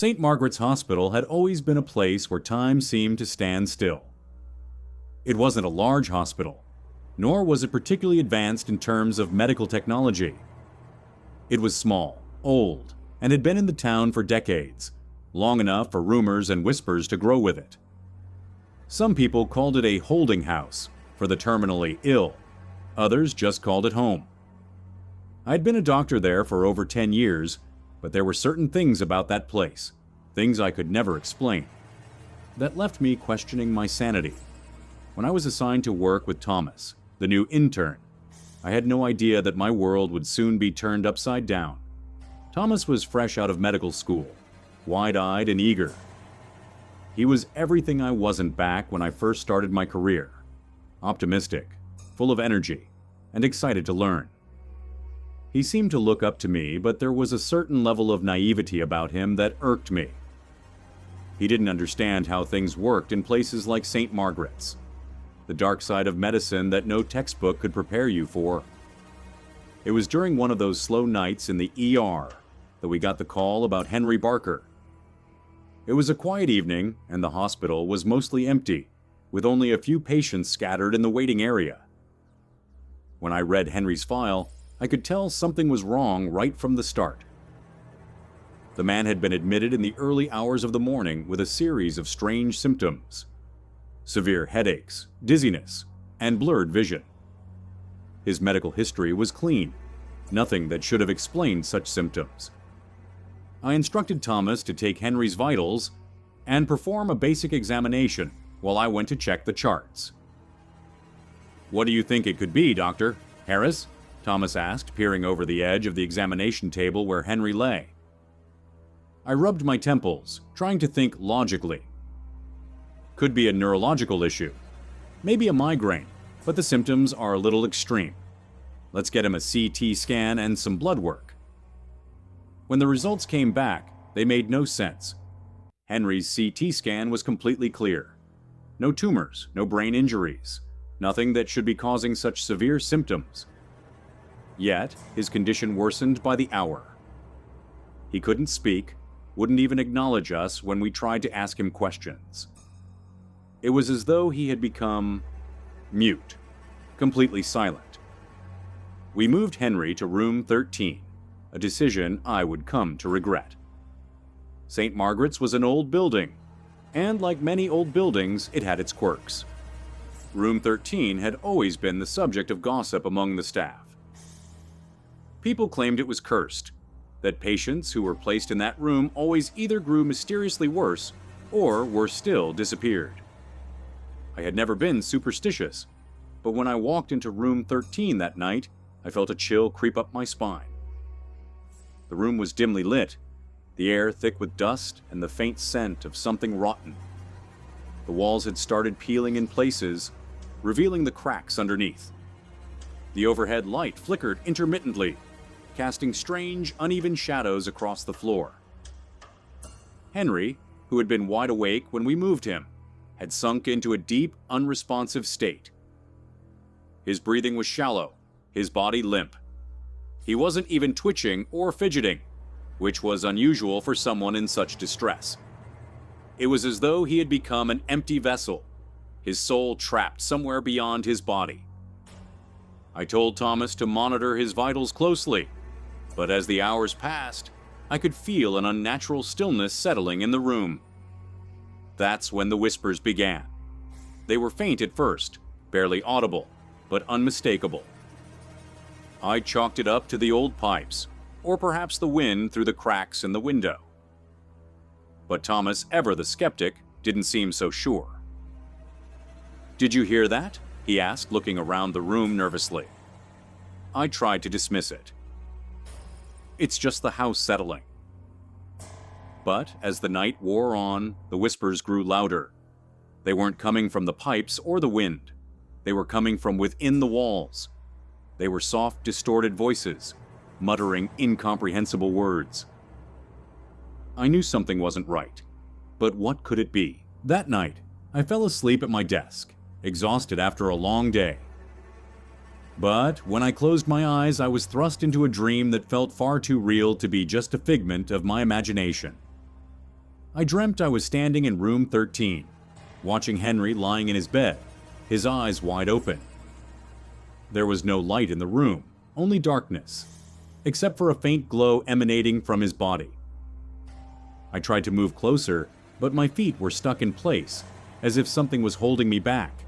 St. Margaret's Hospital had always been a place where time seemed to stand still. It wasn't a large hospital, nor was it particularly advanced in terms of medical technology. It was small, old, and had been in the town for decades, long enough for rumors and whispers to grow with it. Some people called it a holding house for the terminally ill. Others just called it home. I'd been a doctor there for over 10 years, but there were certain things about that place, things I could never explain, that left me questioning my sanity. When I was assigned to work with Thomas, the new intern, I had no idea that my world would soon be turned upside down. Thomas was fresh out of medical school, wide-eyed and eager. He was everything I wasn't back when I first started my career. Optimistic, full of energy, and excited to learn. He seemed to look up to me, but there was a certain level of naivety about him that irked me. He didn't understand how things worked in places like St. Margaret's, the dark side of medicine that no textbook could prepare you for. It was during one of those slow nights in the ER that we got the call about Henry Barker. It was a quiet evening, and the hospital was mostly empty, with only a few patients scattered in the waiting area. When I read Henry's file, I could tell something was wrong right from the start. The man had been admitted in the early hours of the morning with a series of strange symptoms: severe headaches, dizziness, and blurred vision. His medical history was clean, nothing that should have explained such symptoms. I instructed Thomas to take Henry's vitals and perform a basic examination while I went to check the charts. "What do you think it could be, Doctor? Harris?" Thomas asked, peering over the edge of the examination table where Henry lay. I rubbed my temples, trying to think logically. Could be a neurological issue. Maybe a migraine, but the symptoms are a little extreme. Let's get him a CT scan and some blood work. When the results came back, they made no sense. Henry's CT scan was completely clear. No tumors, no brain injuries, nothing that should be causing such severe symptoms. Yet, his condition worsened by the hour. He couldn't speak, wouldn't even acknowledge us when we tried to ask him questions. It was as though he had become mute, completely silent. We moved Henry to room 13, a decision I would come to regret. St. Margaret's was an old building, and like many old buildings, it had its quirks. Room 13 had always been the subject of gossip among the staff. People claimed it was cursed, that patients who were placed in that room always either grew mysteriously worse or, worse still, disappeared. I had never been superstitious, but when I walked into room 13 that night, I felt a chill creep up my spine. The room was dimly lit, the air thick with dust and the faint scent of something rotten. The walls had started peeling in places, revealing the cracks underneath. The overhead light flickered intermittently, casting strange, uneven shadows across the floor. Henry, who had been wide awake when we moved him, had sunk into a deep, unresponsive state. His breathing was shallow, his body limp. He wasn't even twitching or fidgeting, which was unusual for someone in such distress. It was as though he had become an empty vessel, his soul trapped somewhere beyond his body. I told Thomas to monitor his vitals closely, but as the hours passed, I could feel an unnatural stillness settling in the room. That's when the whispers began. They were faint at first, barely audible, but unmistakable. I chalked it up to the old pipes, or perhaps the wind through the cracks in the window. But Thomas, ever the skeptic, didn't seem so sure. "Did you hear that?" he asked, looking around the room nervously. I tried to dismiss it. "It's just the house settling." But as the night wore on, the whispers grew louder. They weren't coming from the pipes or the wind. They were coming from within the walls. They were soft, distorted voices, muttering incomprehensible words. I knew something wasn't right, but what could it be? That night, I fell asleep at my desk, exhausted after a long day. But when I closed my eyes, I was thrust into a dream that felt far too real to be just a figment of my imagination. I dreamt I was standing in room 13, watching Henry lying in his bed, his eyes wide open. There was no light in the room, only darkness, except for a faint glow emanating from his body. I tried to move closer, but my feet were stuck in place, as if something was holding me back.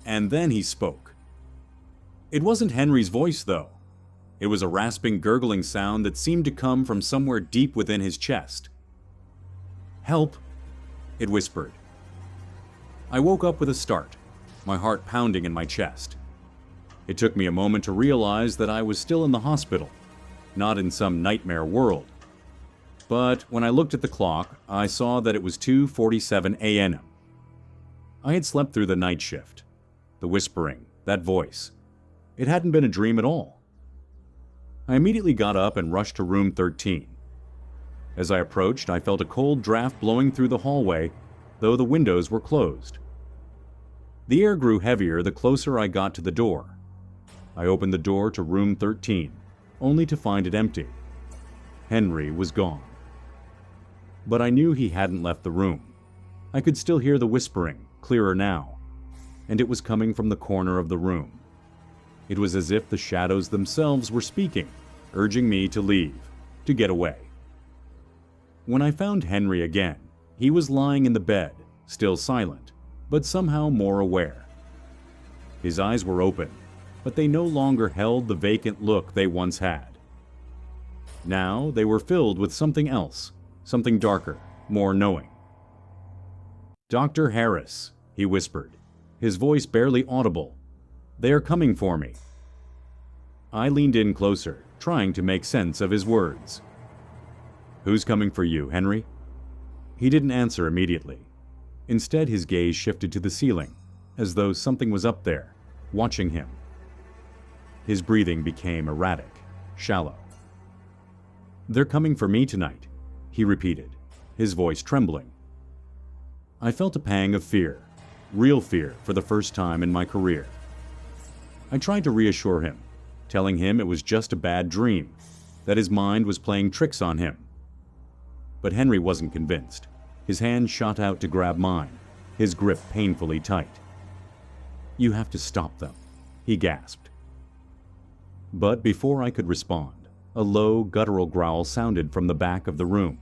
And then he spoke. It wasn't Henry's voice, though. It was a rasping, gurgling sound that seemed to come from somewhere deep within his chest. "Help," it whispered. I woke up with a start, my heart pounding in my chest. It took me a moment to realize that I was still in the hospital, not in some nightmare world. But when I looked at the clock, I saw that it was 2:47 a.m. I had slept through the night shift. The whispering, that voice. It hadn't been a dream at all. I immediately got up and rushed to room 13. As I approached, I felt a cold draft blowing through the hallway, though the windows were closed. The air grew heavier the closer I got to the door. I opened the door to room 13, only to find it empty. Henry was gone. But I knew he hadn't left the room. I could still hear the whispering, clearer now, and it was coming from the corner of the room. It was as if the shadows themselves were speaking, urging me to leave, to get away. When I found Henry again, he was lying in the bed, still silent, but somehow more aware. His eyes were open, but they no longer held the vacant look they once had. Now they were filled with something else, something darker, more knowing. "Dr. Harris," he whispered, his voice barely audible. "They are coming for me." I leaned in closer, trying to make sense of his words. "Who's coming for you, Henry?" He didn't answer immediately. Instead, his gaze shifted to the ceiling, as though something was up there, watching him. His breathing became erratic, shallow. "They're coming for me tonight," he repeated, his voice trembling. I felt a pang of fear, real fear for the first time in my career. I tried to reassure him, telling him it was just a bad dream, that his mind was playing tricks on him. But Henry wasn't convinced. His hand shot out to grab mine, his grip painfully tight. "You have to stop them," he gasped. But before I could respond, a low, guttural growl sounded from the back of the room.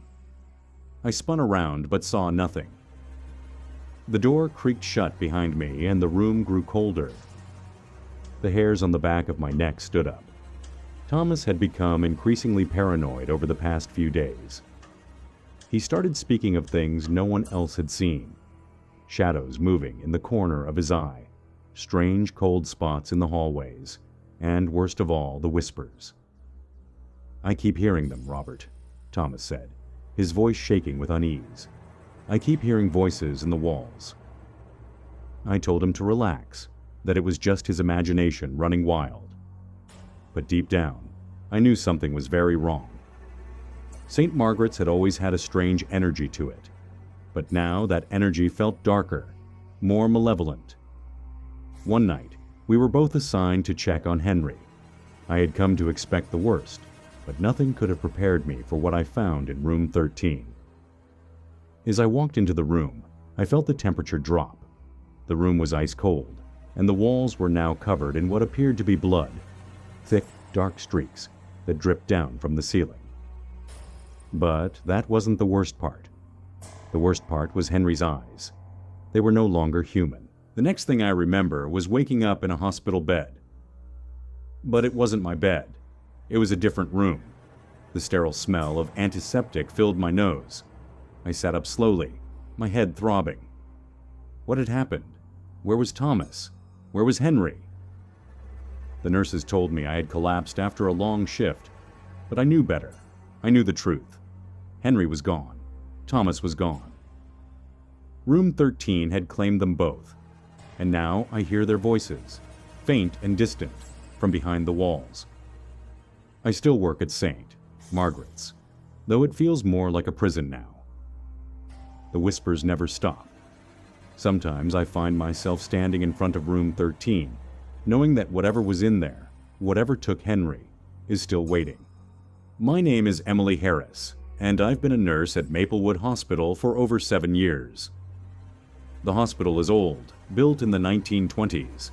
I spun around but saw nothing. The door creaked shut behind me and the room grew colder. The hairs on the back of my neck stood up. Thomas had become increasingly paranoid over the past few days. He started speaking of things no one else had seen. Shadows moving in the corner of his eye, strange cold spots in the hallways, and worst of all, the whispers. "I keep hearing them, Robert," Thomas said, his voice shaking with unease. "I keep hearing voices in the walls." I told him to relax, that it was just his imagination running wild. But deep down, I knew something was very wrong. St. Margaret's had always had a strange energy to it, but now that energy felt darker, more malevolent. One night, we were both assigned to check on Henry. I had come to expect the worst, but nothing could have prepared me for what I found in room 13. As I walked into the room, I felt the temperature drop. The room was ice cold, and the walls were now covered in what appeared to be blood, thick, dark streaks that dripped down from the ceiling. But that wasn't the worst part. The worst part was Henry's eyes. They were no longer human. The next thing I remember was waking up in a hospital bed. But it wasn't my bed. It was a different room. The sterile smell of antiseptic filled my nose. I sat up slowly, my head throbbing. What had happened? Where was Thomas? Where was Henry? The nurses told me I had collapsed after a long shift, but I knew better. I knew the truth. Henry was gone. Thomas was gone. Room 13 had claimed them both, and now I hear their voices, faint and distant, from behind the walls. I still work at St. Margaret's, though it feels more like a prison now. The whispers never stop. Sometimes I find myself standing in front of room 13, knowing that whatever was in there, whatever took Henry, is still waiting. My name is Emily Harris, and I've been a nurse at Maplewood Hospital for over 7 years. The hospital is old, built in the 1920s,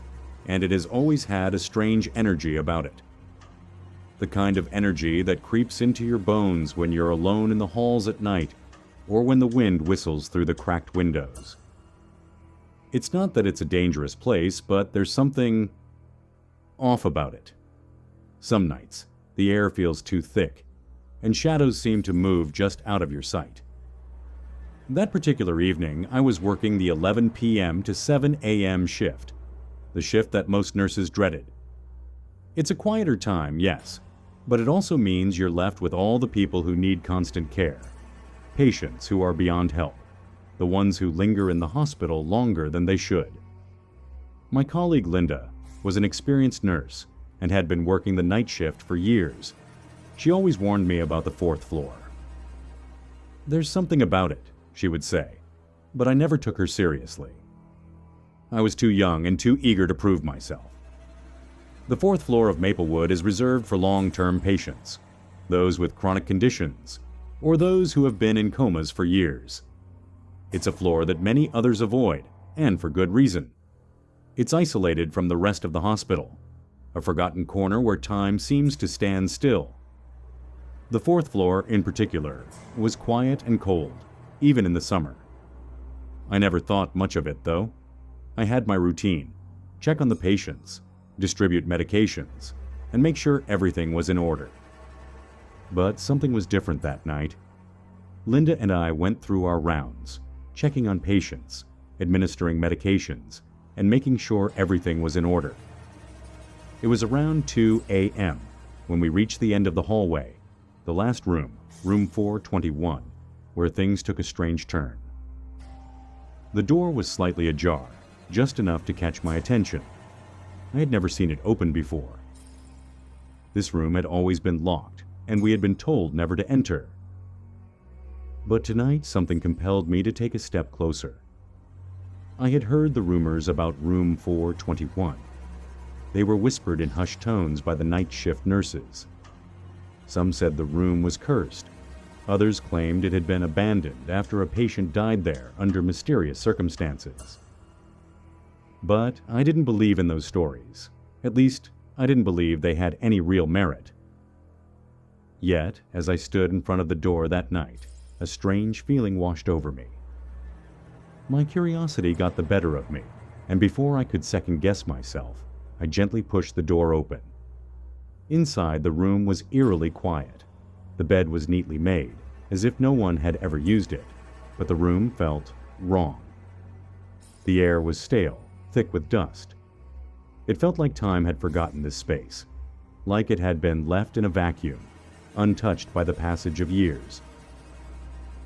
and it has always had a strange energy about it. The kind of energy that creeps into your bones when you're alone in the halls at night or when the wind whistles through the cracked windows. It's not that it's a dangerous place, but there's something off about it. Some nights, the air feels too thick, and shadows seem to move just out of your sight. That particular evening, I was working the 11 p.m. to 7 a.m. shift, the shift that most nurses dreaded. It's a quieter time, yes, but it also means you're left with all the people who need constant care, patients who are beyond help, the ones who linger in the hospital longer than they should. My colleague Linda was an experienced nurse and had been working the night shift for years. She always warned me about the 4th floor. "There's something about it," she would say, but I never took her seriously. I was too young and too eager to prove myself. The 4th floor of Maplewood is reserved for long-term patients, those with chronic conditions, or those who have been in comas for years. It's a floor that many others avoid, and for good reason. It's isolated from the rest of the hospital, a forgotten corner where time seems to stand still. The 4th floor, in particular, was quiet and cold, even in the summer. I never thought much of it, though. I had my routine: check on the patients, distribute medications, and make sure everything was in order. But something was different that night. Linda and I went through our rounds, checking on patients, administering medications, and making sure everything was in order. It was around 2 a.m. when we reached the end of the hallway, the last room, room 421, where things took a strange turn. The door was slightly ajar, just enough to catch my attention. I had never seen it open before. This room had always been locked, and we had been told never to enter. But tonight something compelled me to take a step closer. I had heard the rumors about room 421. They were whispered in hushed tones by the night shift nurses. Some said the room was cursed. Others claimed it had been abandoned after a patient died there under mysterious circumstances. But I didn't believe in those stories. At least, I didn't believe they had any real merit. Yet, as I stood in front of the door that night, a strange feeling washed over me. My curiosity got the better of me, and before I could second-guess myself, I gently pushed the door open. Inside, the room was eerily quiet. The bed was neatly made, as if no one had ever used it, but the room felt wrong. The air was stale, thick with dust. It felt like time had forgotten this space, like it had been left in a vacuum, untouched by the passage of years.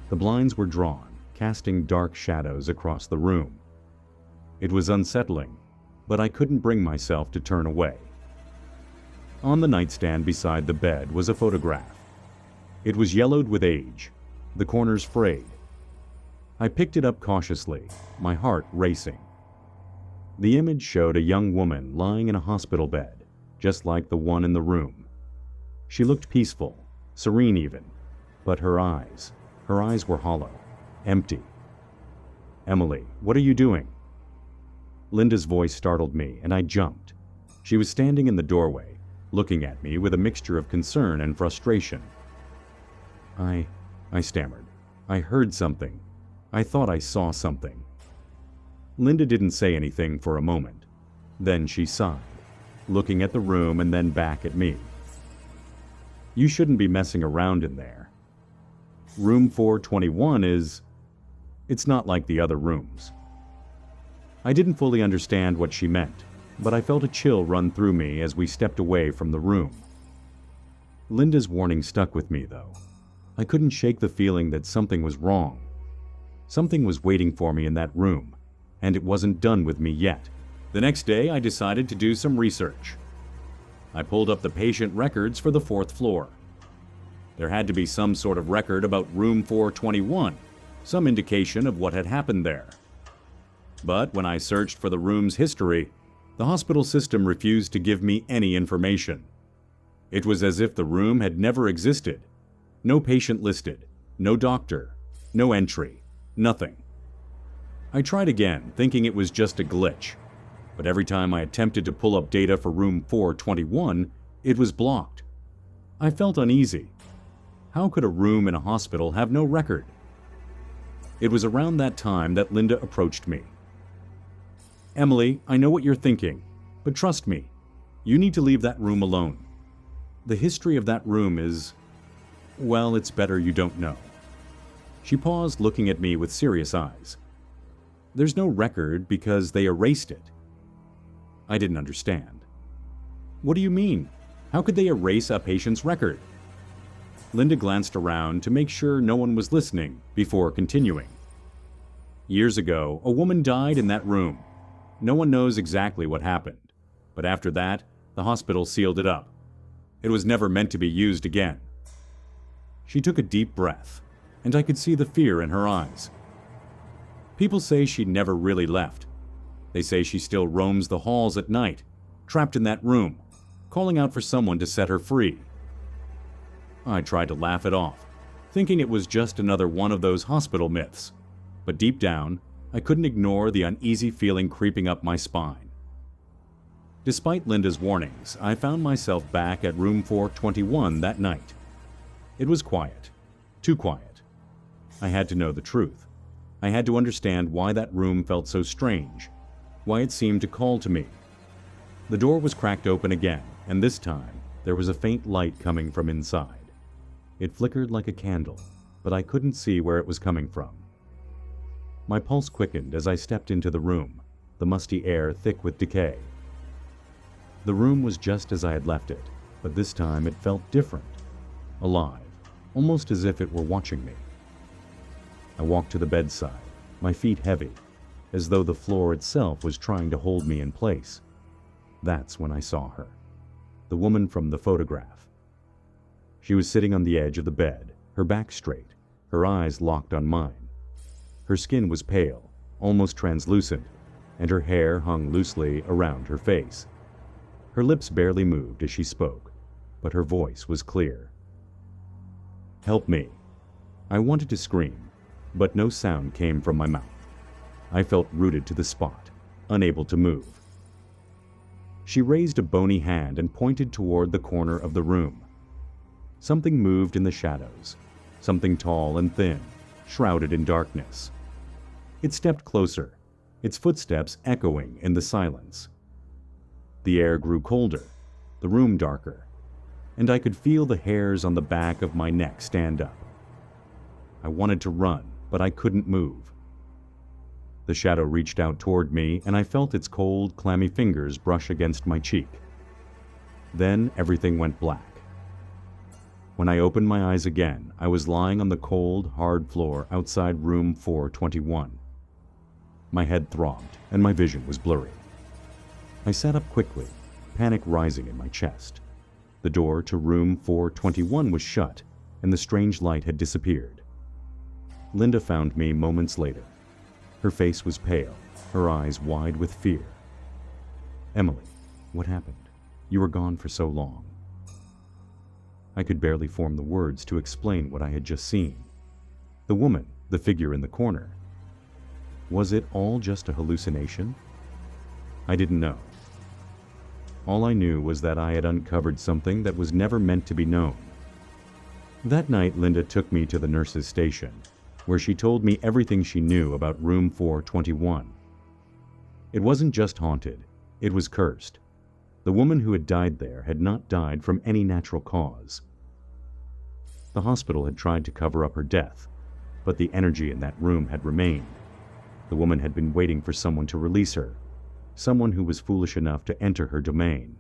The blinds were drawn, casting dark shadows across the room. It was unsettling, but I couldn't bring myself to turn away. On the nightstand beside the bed was a photograph. It was yellowed with age, the corners frayed. I picked it up cautiously, my heart racing. The image showed a young woman lying in a hospital bed, just like the one in the room. She looked peaceful, serene even, but her eyes were hollow, empty. "Emily, what are you doing?" Linda's voice startled me, and I jumped. She was standing in the doorway, looking at me with a mixture of concern and frustration. I stammered. "I heard something. I thought I saw something." Linda didn't say anything for a moment. Then she sighed, looking at the room and then back at me. "You shouldn't be messing around in there. Room 421 it's not like the other rooms." I didn't fully understand what she meant, but I felt a chill run through me as we stepped away from the room. Linda's warning stuck with me, though. I couldn't shake the feeling that something was wrong. Something was waiting for me in that room, and it wasn't done with me yet. The next day, I decided to do some research. I pulled up the patient records for the 4th floor. There had to be some sort of record about room 421, some indication of what had happened there. But when I searched for the room's history, the hospital system refused to give me any information. It was as if the room had never existed. No patient listed, no doctor, no entry, nothing. I tried again, thinking it was just a glitch, but every time I attempted to pull up data for room 421, it was blocked. I felt uneasy. How could a room in a hospital have no record? It was around that time that Linda approached me. "Emily, I know what you're thinking, but trust me, you need to leave that room alone. The history of that room is, well, it's better you don't know." She paused, looking at me with serious eyes. "There's no record because they erased it." I didn't understand. "What do you mean? How could they erase a patient's record?" Linda glanced around to make sure no one was listening before continuing. "Years ago, a woman died in that room. No one knows exactly what happened, but after that, the hospital sealed it up. It was never meant to be used again." She took a deep breath, and I could see the fear in her eyes. "People say she never really left. They say she still roams the halls at night, trapped in that room, calling out for someone to set her free." I tried to laugh it off, thinking it was just another one of those hospital myths, but deep down, I couldn't ignore the uneasy feeling creeping up my spine. Despite Linda's warnings, I found myself back at room 421 that night. It was quiet, too quiet. I had to know the truth. I had to understand why that room felt so strange, why it seemed to call to me. The door was cracked open again, and this time there was a faint light coming from inside. It flickered like a candle, but I couldn't see where it was coming from. My pulse quickened as I stepped into the room, the musty air thick with decay. The room was just as I had left it, but this time it felt different, alive, almost as if it were watching me. I walked to the bedside, my feet heavy, as though the floor itself was trying to hold me in place. That's when I saw her, the woman from the photograph. She was sitting on the edge of the bed, her back straight, her eyes locked on mine. Her skin was pale, almost translucent, and her hair hung loosely around her face. Her lips barely moved as she spoke, but her voice was clear. "Help me." I wanted to scream, but no sound came from my mouth. I felt rooted to the spot, unable to move. She raised a bony hand and pointed toward the corner of the room. Something moved in the shadows, something tall and thin, shrouded in darkness. It stepped closer, its footsteps echoing in the silence. The air grew colder, the room darker, and I could feel the hairs on the back of my neck stand up. I wanted to run, but I couldn't move. The shadow reached out toward me, and I felt its cold, clammy fingers brush against my cheek. Then everything went black. When I opened my eyes again, I was lying on the cold, hard floor outside room 421. My head throbbed, and my vision was blurry. I sat up quickly, panic rising in my chest. The door to room 421 was shut, and the strange light had disappeared. Linda found me moments later. Her face was pale, her eyes wide with fear. "Emily, what happened? You were gone for so long." I could barely form the words to explain what I had just seen. The woman, the figure in the corner. Was it all just a hallucination? I didn't know. All I knew was that I had uncovered something that was never meant to be known. That night, Linda took me to the nurse's station, where she told me everything she knew about room 421. It wasn't just haunted, it was cursed. The woman who had died there had not died from any natural cause. The hospital had tried to cover up her death, but the energy in that room had remained. The woman had been waiting for someone to release her, someone who was foolish enough to enter her domain.